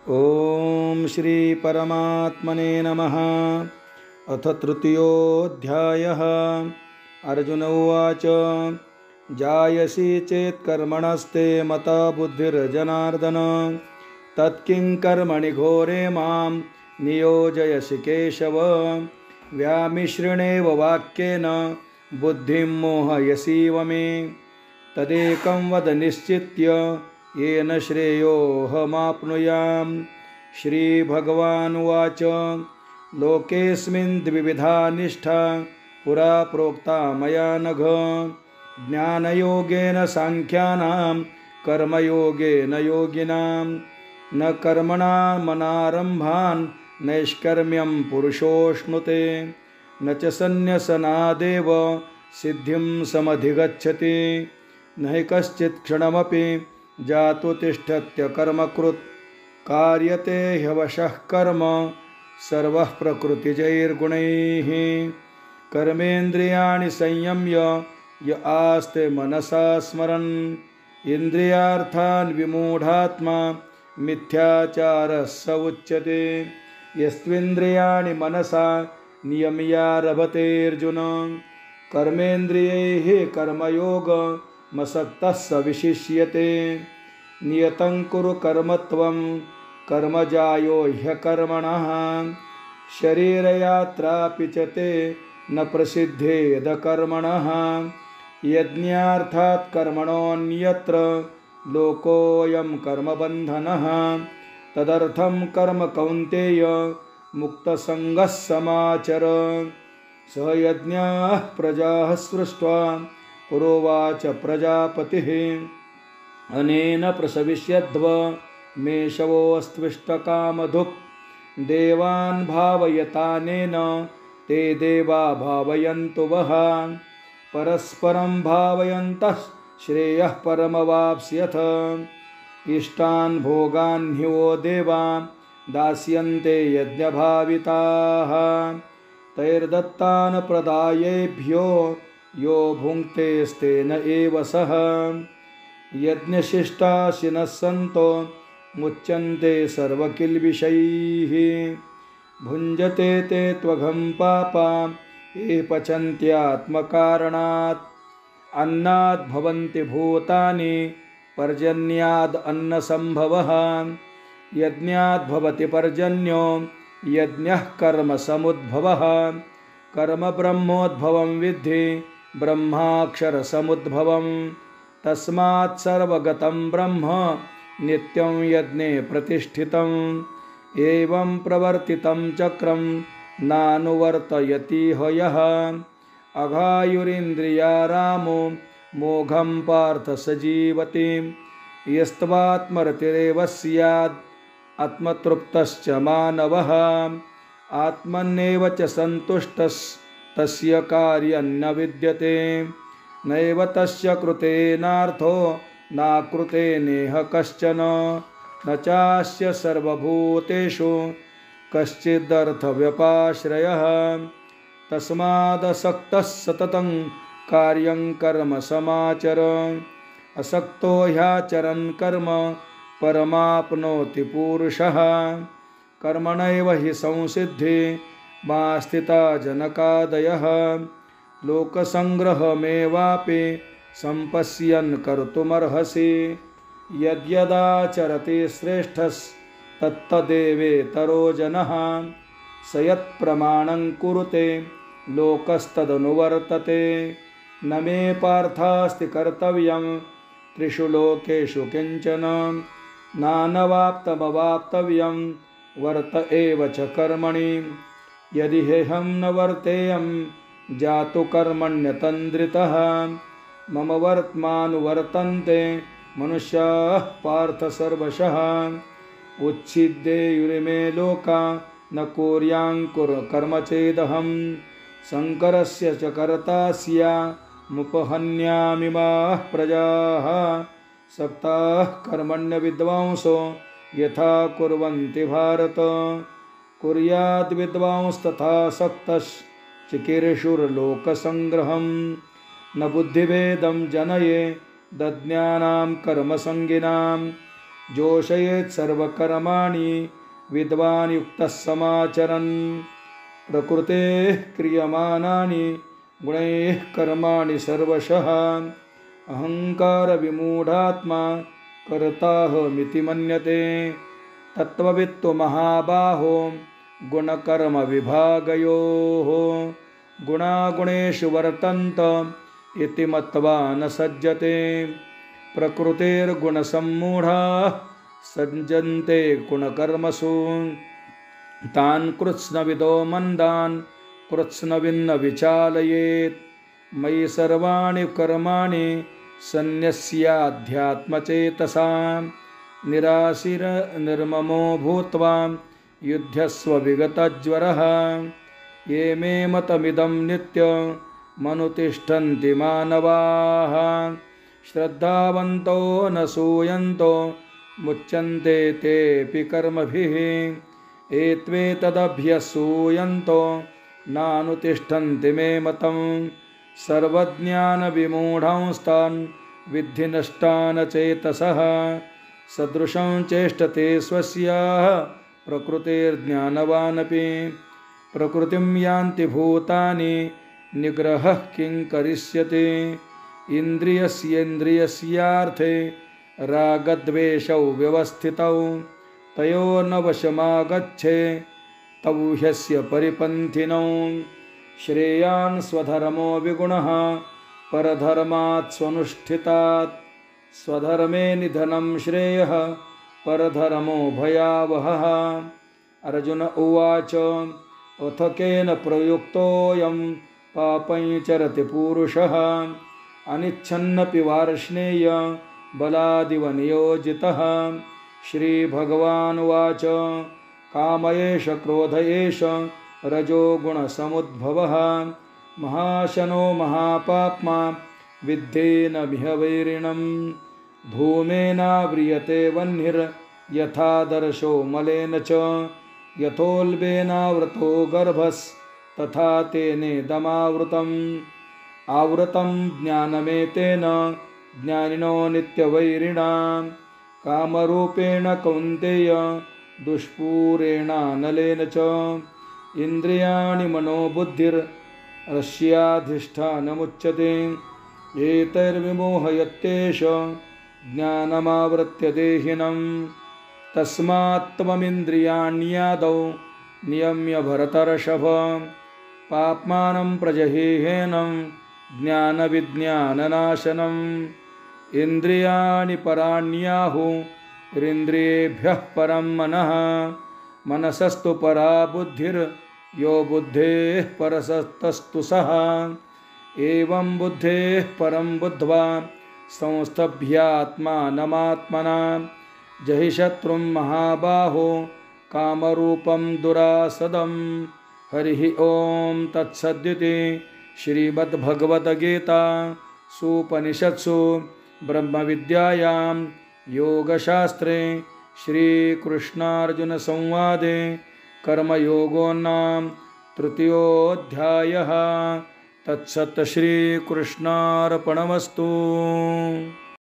ओम श्री परमात्मने नमः। अथ तृतीयोऽध्यायः। अर्जुन उवाच जायसि चेत् कर्मणस्ते मता बुद्धिर्जनार्दन तत्किं कर्मणि घोरे मां नियोजयसि केशव। व्यामिश्रणेव वाक्येन बुद्धिं मोहयसीव मे तदेकं वद निश्चित्य येन श्रेयोऽहमाप्नुयाम्। श्रीभगवानुवाच लोकेऽस्मिन् द्विविधा निष्ठा पुरा प्रोक्ता मया नघ। ज्ञानयोगेन सांख्यानां कर्मयोगेन योगिनां। न कर्मणामनारम्भान् नैष्कर्म्यं पुरुषोऽश्नुते न च सन्न्यसनादेव सिद्धिं समधिगच्छति। न हि कश्चित् क्षणमपि जातु तिष्ठत्य कर्मकृत् कार्यते ह्यवशः कर्म सर्वः प्रकृतिजैर्गुणैः। कर्मेन्द्रियाणि संयम्य य आस्ते मनसा स्मरन् इन्द्रियार्थान् विमूढात्मा मिथ्याचारः स उच्यते। यस्त्विन्द्रियाणि मनसा नियम्यारभतेऽर्जुन कर्मेन्द्रियैः कर्मयोगमसक्तः स विशिष्यते। नियतं कुरु कर्मत्वं कर्मजायो ह्यकर्मणः शरीरयात्रापि च ते न प्रसिद्धेद कर्मणः। यज्ञार्थात् कर्मणोऽन्यत्र लोकोऽयं कर्मबन्धनः। तदर्थं कर्म कौन्तेय मुक्तसङ्गः समाचर। स यज्ञाः प्रजाः सृष्ट्वा पुरोवाच प्रजापतिः अनेन प्रसविष्यध्व मेषवोऽस्त्विष्टकामधुक्। देवान् भावयतानेन ते देवा भावयन्तु वः। परस्परं भावयन्तः श्रेयः परमवाप्स्यथ। इष्टान् भोगान् हि वो देवा दास्यन्ते यज्ञभाविताः। तैर्दत्तान् प्रदायेभ्यो यो भुङ्क्तेस्तेन एव सः। यज्ञशिष्टाशिनः सन्तो मुच्यन्ते सर्वकिल्बिषैः। भुञ्जते ते त्वघं पापा ये पचन्त्यात्मकारणात्। अन्नाद् भवन्ति भूतानि पर्जन्याद् अन्नसम्भवः। यज्ञाद् भवति पर्जन्यो यज्ञः कर्म समुद्भवः। कर्म ब्रह्मोद्भवं विद्धि ब्रह्माक्षरसमुद्भवम्। तस्मात् सर्वगतं ब्रह्म नित्यं यज्ञे प्रतिष्ठितम्। एवं प्रवर्तितं चक्रं नानुवर्तयति यः। अघायुरिन्द्रियारामो मोघं पार्थ स जीवति। यस्त्वात्मरतिरेव स्यात् आत्मतृप्तश्च मानवः। आत्मन्नेव च सन्तुष्टस्तस्य कार्यं न विद्यते। नैव तस्य कृतेनार्थो नाकृते नेह कश्चन। न चास्य सर्वभूतेषु कश्चिदर्थव्यपाश्रयः। तस्मादसक्तः सततं कार्यं कर्म समाचर। असक्तो ह्याचरन् कर्म परमाप्नोति पूरुषः। कर्मणैव हि संसिद्धि मा स्थिता जनकादयः। लोकसङ्ग्रहमेवापि सम्पश्यन् कर्तुमर्हसि। यद्यदाचरति श्रेष्ठस्तत्तदेवेतरो जनः। स यत्प्रमाणं कुरुते लोकस्तदनुवर्तते। न मे पार्थास्ति कर्तव्यं त्रिषु लोकेषु किञ्चन। नानवाप्तमवाप्तव्यं वर्त एव च कर्मणि। यदि ह्यहं न वर्तेयं जातु कर्मण्यतन्द्रितः। मम वर्त्मानुवर्तन्ते मनुष्याः पार्थ सर्वशः। उच्छिद्येयुरिमे लोका न कुर्यां कर्म चेदहं। शङ्करस्य च कर्ता स्यामुपहन्यामिमाः प्रजाः। सक्ताः कर्मण्यविद्वांसो यथा कुर्वन्ति भारत। कुर्याद् विद्वांस्तथा सक्तश्चिकीर्षुर्लोकसङ्ग्रहं। न बुद्धिभेदं जनये दज्ञानां कर्मसङ्गिनां। जोषयेत् सर्वकर्माणि विद्वान् युक्तः समाचरन् प्रकृतेः क्रियमाणानि गुणैः कर्माणि सर्वशः अहङ्कारविमूढात्मा कर्ताहमिति मन्यते तत्त्ववित्तु महाबाहो गुणकर्मविभागयोः गुणागुणेषु वर्तन्त इति मत्वा न सज्जते प्रकृतेर्गुणसम्मूढाः सज्जन्ते गुणकर्मसु तान् कृत्स्नविदो मन्दान् कृत्स्नविन्न विचालयेत् मयि सर्वाणि कर्माणि सन्न्यस्याध्यात्मचेतसा निराशिर्निर्ममो भूत्वा युध्यस्व विगतज्वरः ये मे मतमिदं नित्यमनुतिष्ठन्ति मानवाः श्रद्धावन्तो न सूयन्तो मुच्यन्ते तेऽपि कर्मभिः एत्वेतदभ्यसूयन्तो नानुतिष्ठन्ति मे मतं सर्वज्ञानविमूढांस्तान् विद्धि नष्टान् चेतसः सदृशं चेष्टते स्वस्याः प्रकृतेर्ज्ञानवानपि प्रकृतिं यान्ति भूतानि निग्रहः किं करिष्यति इन्द्रियस्येन्द्रियस्यार्थे रागद्वेषौ व्यवस्थितौ तयोर्न वशमागच्छे तौ ह्यस्य परिपन्थिनौ श्रेयान् स्वधर्मो विगुणः परधर्मात् स्वनुष्ठितात् स्वधर्मे निधनं श्रेयः परधर्मो भयावहः अर्जुन उवाच अथ केन प्रयुक्तोऽयं पापं चरति पूरुषः अनिच्छन्नपि वार्ष्णेय बलादिव नियोजितः श्रीभगवानुवाच काम एष क्रोध एष रजो गुणसमुद्भवः महाशनो महापाप्मा विद्धेनमिह वैरिणं धूमेनाव्रियते वह्निर्यथादर्शो मलेन च यथोल्बेनावृतो गर्भस्तथा तेनेदमावृतम् आवृतं ज्ञानमेतेन ज्ञानिनो नित्यवैरिणा कामरूपेण कौन्तेय दुष्पूरेणानलेन च इन्द्रियाणि मनोबुद्धिरस्याधिष्ठानमुच्यते एतैर्विमोहयत्येष ज्ञानमावृत्य देहिनं तस्मात् त्वमिन्द्रियाण्यादौ नियम्य भरतर्षभ पाप्मानं प्रजहेहेनं ज्ञानविज्ञाननाशनम् इन्द्रियाणि पराण्याहुरिन्द्रियेभ्यः परं मनः मनसस्तु परा बुद्धिर्यो बुद्धेः परसस्तस्तु सः एवं बुद्धेः परं बुद्ध्वा संस्थभ्यात्मानमात्मना जहि शत्रुं महाबाहो कामरूपं दुरासदं हरिः ॐ तत्सदिति श्रीमद्भगवद्गीता सूपनिषत्सु ब्रह्मविद्यायां योगशास्त्रे श्रीकृष्णार्जुनसंवादे कर्मयोगो नाम तृतीयोऽध्यायः तत्सत् श्रीकृष्णार्पणमस्तु।